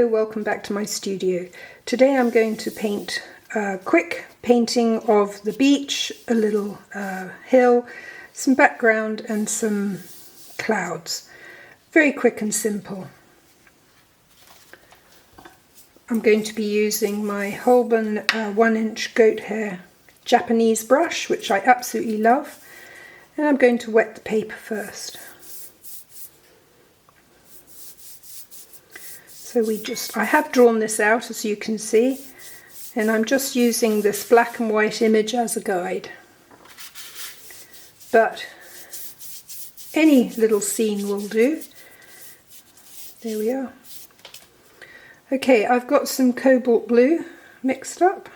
welcome back to my studio. Today I'm going to paint a quick painting of the beach, a little hill, some background and some clouds. Very quick and simple. I'm going to be using my Holbein 1-inch goat hair Japanese brush, which I absolutely love, and I'm going to wet the paper first. So I have drawn this out, as you can see, and I'm just using this black and white image as a guide. But any little scene will do. There we are. Okay, I've got some Cobalt Blue mixed up,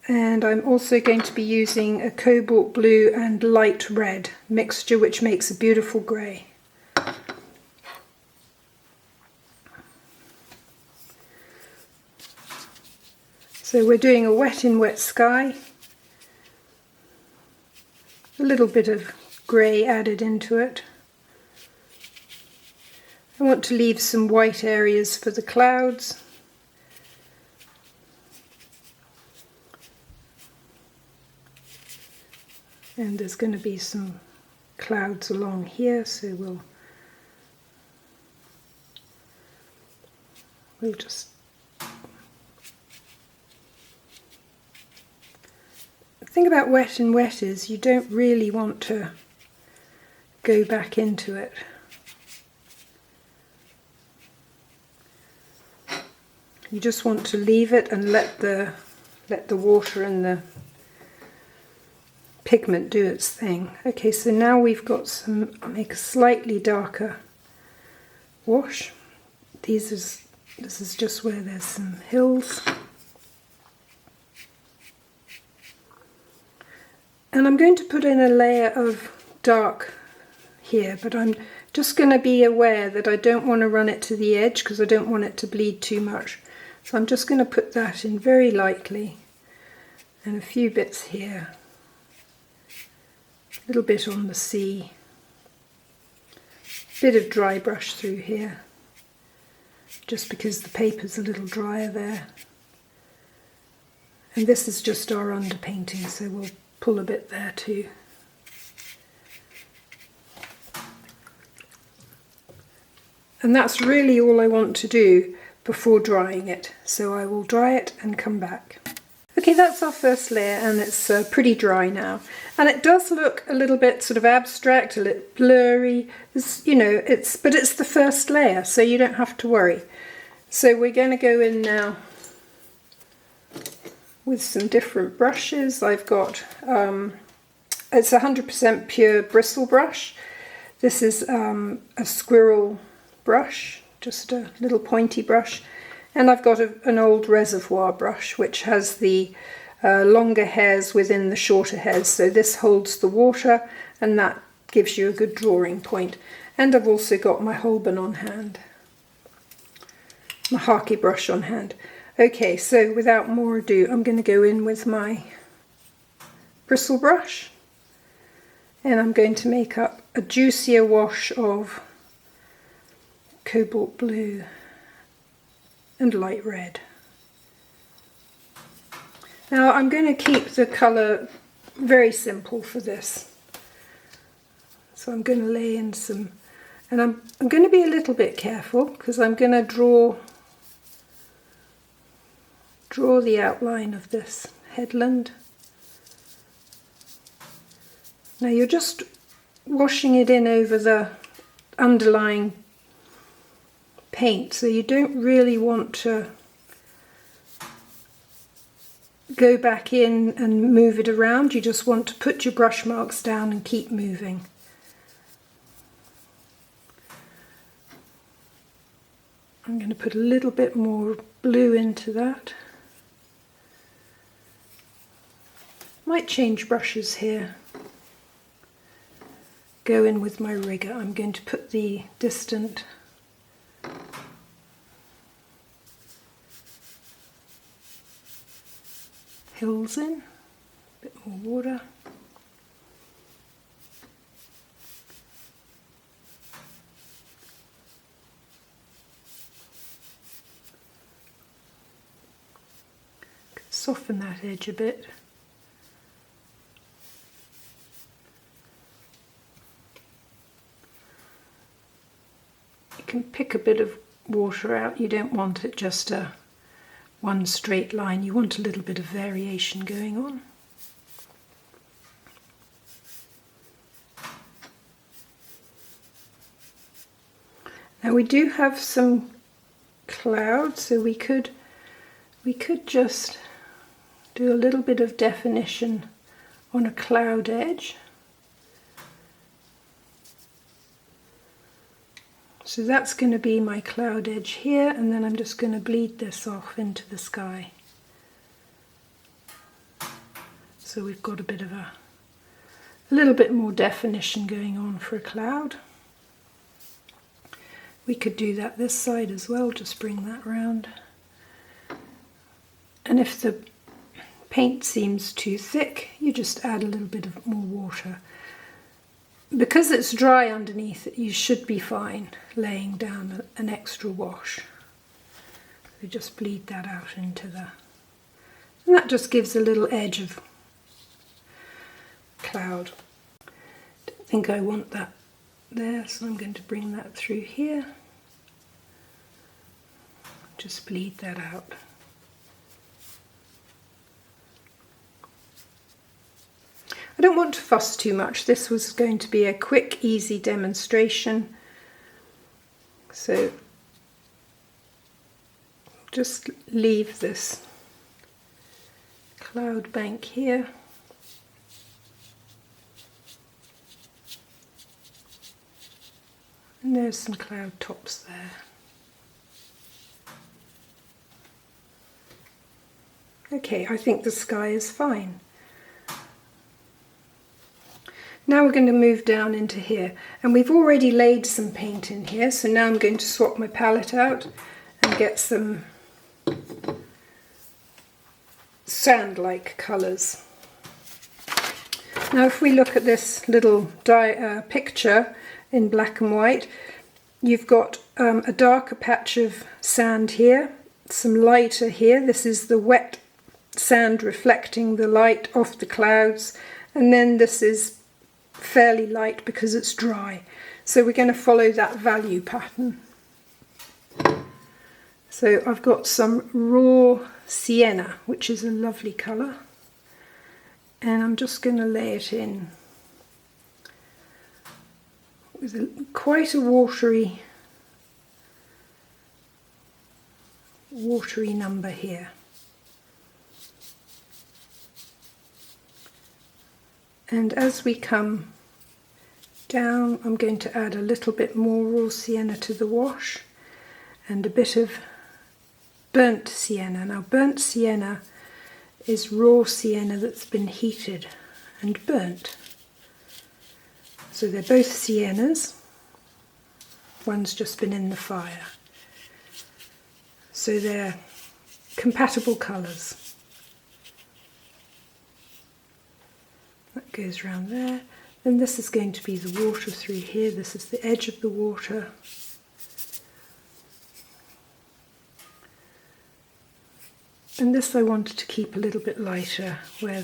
and I'm also going to be using a Cobalt Blue and light red mixture, which makes a beautiful grey. So we're doing a wet in wet sky, a little bit of grey added into it. I want to leave some white areas for the clouds. And there's going to be some clouds along here, so we'll just the thing about wet and wet is you don't really want to go back into it. You just want to leave it and let the water and the pigment do its thing. Okay, so now we've got I'll make a slightly darker wash. This is just where there's some hills. And I'm going to put in a layer of dark here, but I'm just going to be aware that I don't want to run it to the edge because I don't want it to bleed too much. So I'm just going to put that in very lightly, and a few bits here, a little bit on the sea, a bit of dry brush through here, just because the paper's a little drier there. And this is just our underpainting, so we'll pull a bit there too. And that's really all I want to do before drying it, so I will dry it and come back. Okay, that's our first layer, and it's pretty dry now, and it does look a little bit sort of abstract, a little blurry. But it's the first layer, so you don't have to worry. So we're going to go in now with some different brushes. I've got it's 100% pure bristle brush. This is a squirrel brush, just a little pointy brush, and I've got an old reservoir brush which has the longer hairs within the shorter hairs, so this holds the water and that gives you a good drawing point. And I've also got my Holbein on hand, my Hake brush on hand. Okay, so without more ado, I'm going to go in with my bristle brush, and I'm going to make up a juicier wash of Cobalt Blue and light red. Now I'm going to keep the colour very simple for this, so I'm going to lay in some, and I'm going to be a little bit careful because I'm going to draw the outline of this headland. Now you're just washing it in over the underlying paint, so you don't really want to go back in and move it around. You just want to put your brush marks down and keep moving. I'm going to put a little bit more blue into that. Might change brushes here. Go in with my rigger. I'm going to put the distant hills in, a bit more water. soften that edge a bit. You can pick a bit of water out. You don't want it just one straight line. You want a little bit of variation going on. Now we do have some clouds, so we could just do a little bit of definition on a cloud edge. So that's going to be my cloud edge here, and then I'm just going to bleed this off into the sky. So we've got a bit of a little bit more definition going on for a cloud. We could do that this side as well, just bring that round. And if the paint seems too thick, you just add a little bit of more water. Because it's dry underneath it, you should be fine laying down an extra wash. So just bleed that out into the... And that just gives a little edge of cloud. Don't think I want that there, so I'm going to bring that through here. Just bleed that out. I don't want to fuss too much. This was going to be a quick, easy demonstration. So just leave this cloud bank here. And there's some cloud tops there. Okay, I think the sky is fine. Now we're going to move down into here, and we've already laid some paint in here, so now I'm going to swap my palette out and get some sand-like colours. Now if we look at this little picture in black and white, you've got a darker patch of sand here, some lighter here. This is the wet sand reflecting the light off the clouds, and then this is fairly light because it's dry. So we're going to follow that value pattern. So I've got some raw sienna, which is a lovely colour, and I'm just going to lay it in with quite a watery number here. And as we come down, I'm going to add a little bit more raw sienna to the wash and a bit of burnt sienna. Now burnt sienna is raw sienna that's been heated and burnt. So they're both siennas. One's just been in the fire. So they're compatible colours. That goes around there. Then this is going to be the water through here. This is the edge of the water. And this I wanted to keep a little bit lighter where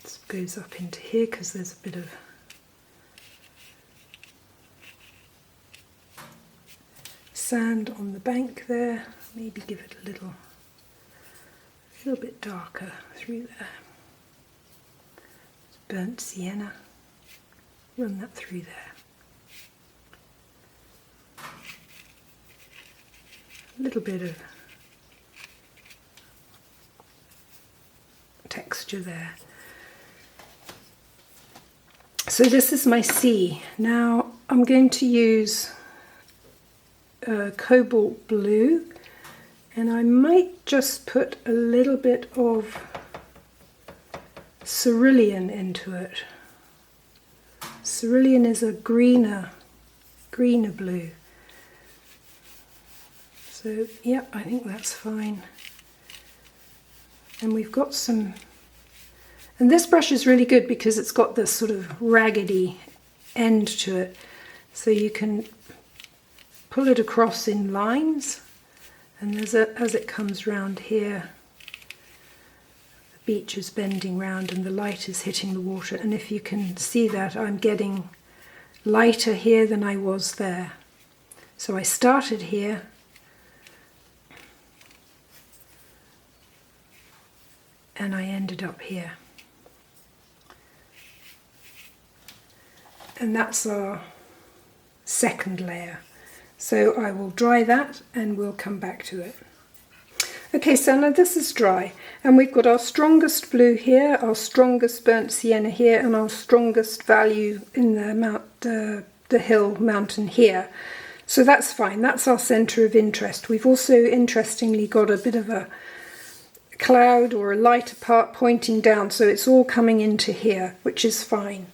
this goes up into here, because there's a bit of sand on the bank there. Maybe give it a little bit darker through there. It's burnt sienna. Run that through there. A little bit of texture there. So this is my sea. Now I'm going to use Cobalt Blue, and I might just put a little bit of cerulean into it. Cerulean is a greener blue. So yeah, I think that's fine. And we've got some, and this brush is really good because it's got this sort of raggedy end to it. So you can pull it across in lines and as it comes round here, the beach is bending round and the light is hitting the water, and if you can see that, I'm getting lighter here than I was there. So I started here and I ended up here. And that's our second layer. So I will dry that and we'll come back to it. Okay, so now this is dry, and we've got our strongest blue here, our strongest burnt sienna here, and our strongest value in the hill mountain here. So that's fine, that's our centre of interest. We've also interestingly got a bit of a cloud or a lighter part pointing down, so it's all coming into here, which is fine.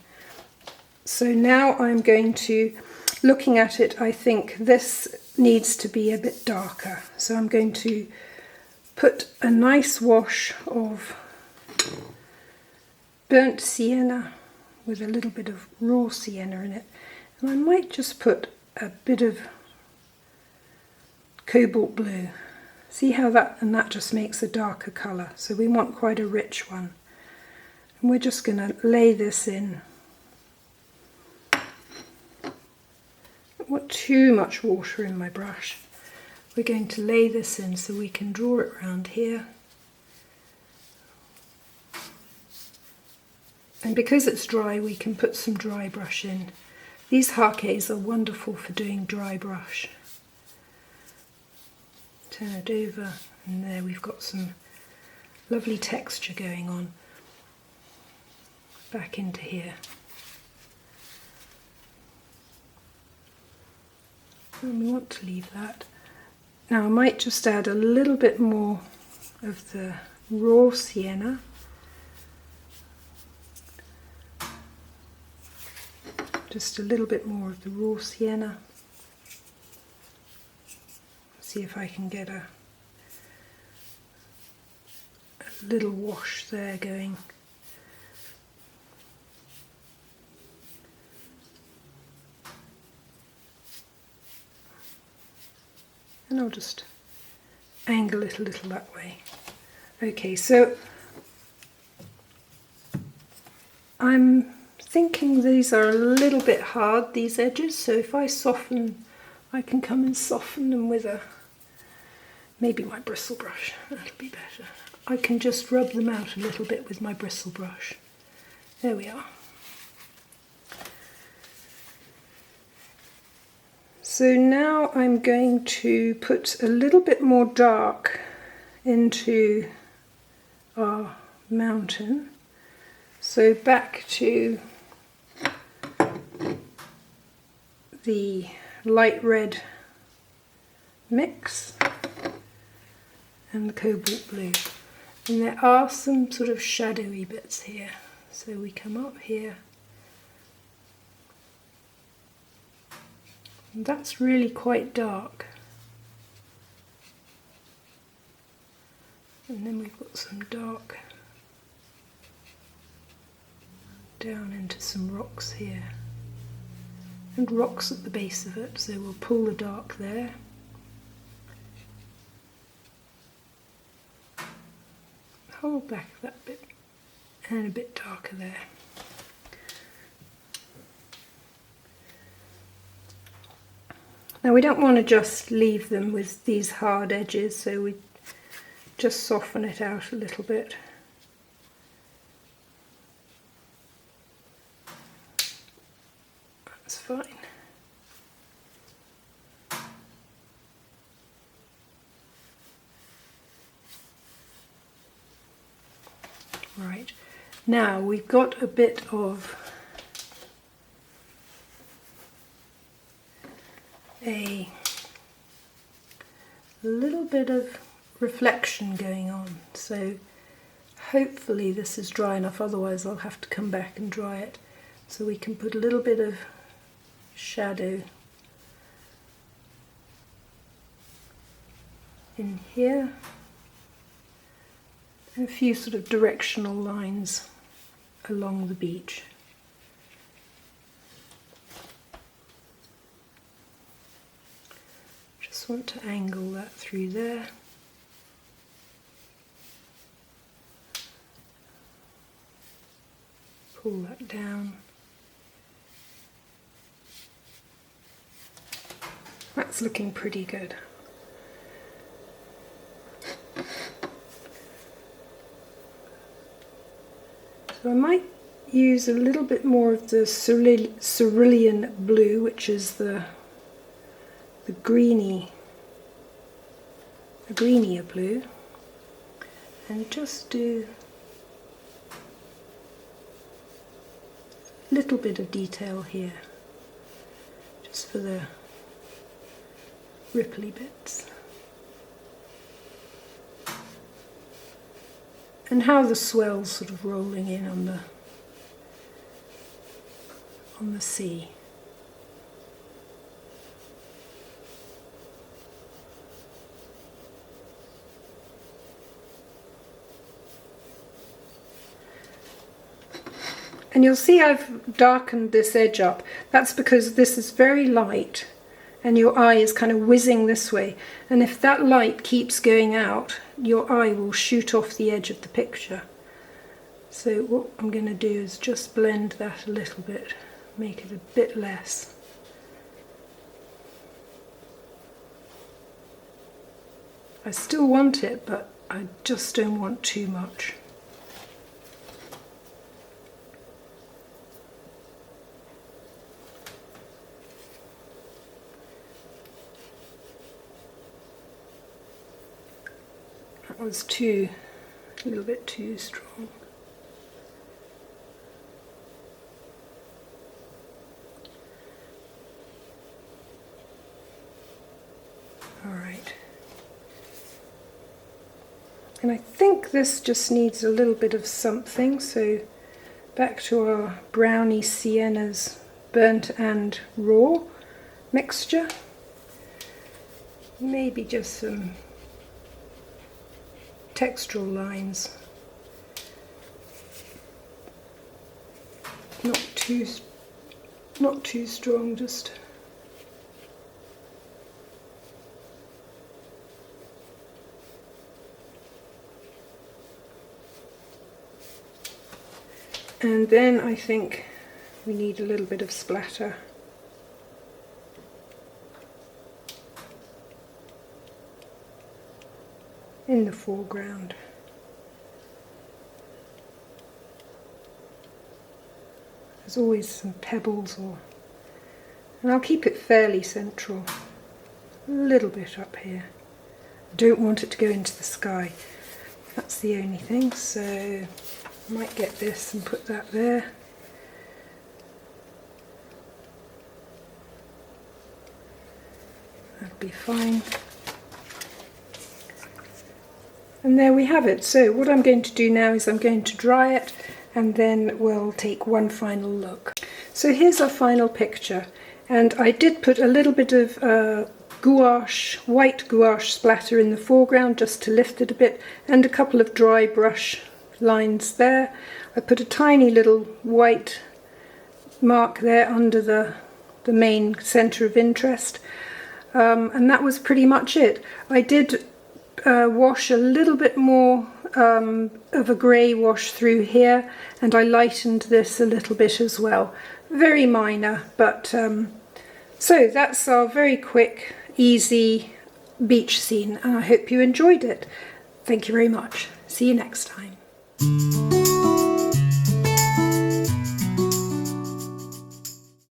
So now I'm going to, looking at it, I think this needs to be a bit darker. So I'm going to put a nice wash of burnt sienna with a little bit of raw sienna in it. And I might just put a bit of cobalt blue. See how that just makes a darker colour. So we want quite a rich one. And we're just going to lay this in. Don't want too much water in my brush. We're going to lay this in so we can draw it around here. And because it's dry, we can put some dry brush in. These hakes are wonderful for doing dry brush. Turn it over, and there we've got some lovely texture going on. Back into here. And we want to leave that. Now I might just add a little bit more of the raw sienna. Just a little bit more of the raw sienna. See if I can get a little wash there going. And I'll just angle it a little that way. Okay, so I'm thinking these are a little bit hard, these edges, so if I soften, I can come and soften them with maybe my bristle brush. That'll be better. I can just rub them out a little bit with my bristle brush. There we are. So now I'm going to put a little bit more dark into our mountain. So back to the light red mix and the cobalt blue. And there are some sort of shadowy bits here. So we come up here. And that's really quite dark. And then we've got some dark down into some rocks here. And rocks at the base of it, so we'll pull the dark there. Hold back that bit, and a bit darker there. Now we don't want to just leave them with these hard edges, so we just soften it out a little bit. That's fine. Right, now we've got a bit of a little bit of reflection going on, so hopefully this is dry enough, otherwise I'll have to come back and dry it. So we can put a little bit of shadow in here, and a few sort of directional lines along the beach. Just want to angle that through there. Pull that down. That's looking pretty good. So I might use a little bit more of the cerulean blue, which is the greenier blue, and just do a little bit of detail here, just for the ripply bits. And how the swell's sort of rolling in on the sea. And you'll see I've darkened this edge up. That's because this is very light and your eye is kind of whizzing this way. And if that light keeps going out, your eye will shoot off the edge of the picture. So what I'm going to do is just blend that a little bit, make it a bit less. I still want it, but I just don't want too much. That was a little bit too strong. All right. And I think this just needs a little bit of something, so back to our brownie siennas, burnt and raw mixture. Maybe just some textural lines, not too strong, just and then I think we need a little bit of splatter. In the foreground. There's always some pebbles, and I'll keep it fairly central. A little bit up here. I don't want it to go into the sky. That's the only thing, so I might get this and put that there. That'll be fine. And there we have it. So what I'm going to do now is I'm going to dry it, and then we'll take one final look. So here's our final picture, and I did put a little bit of gouache, white gouache splatter in the foreground just to lift it a bit, and a couple of dry brush lines there. I put a tiny little white mark there under the main centre of interest, and that was pretty much it. I did wash a little bit more of a grey wash through here, and I lightened this a little bit as well. Very minor, but so that's our very quick, easy beach scene, and I hope you enjoyed it. Thank you very much. See you next time.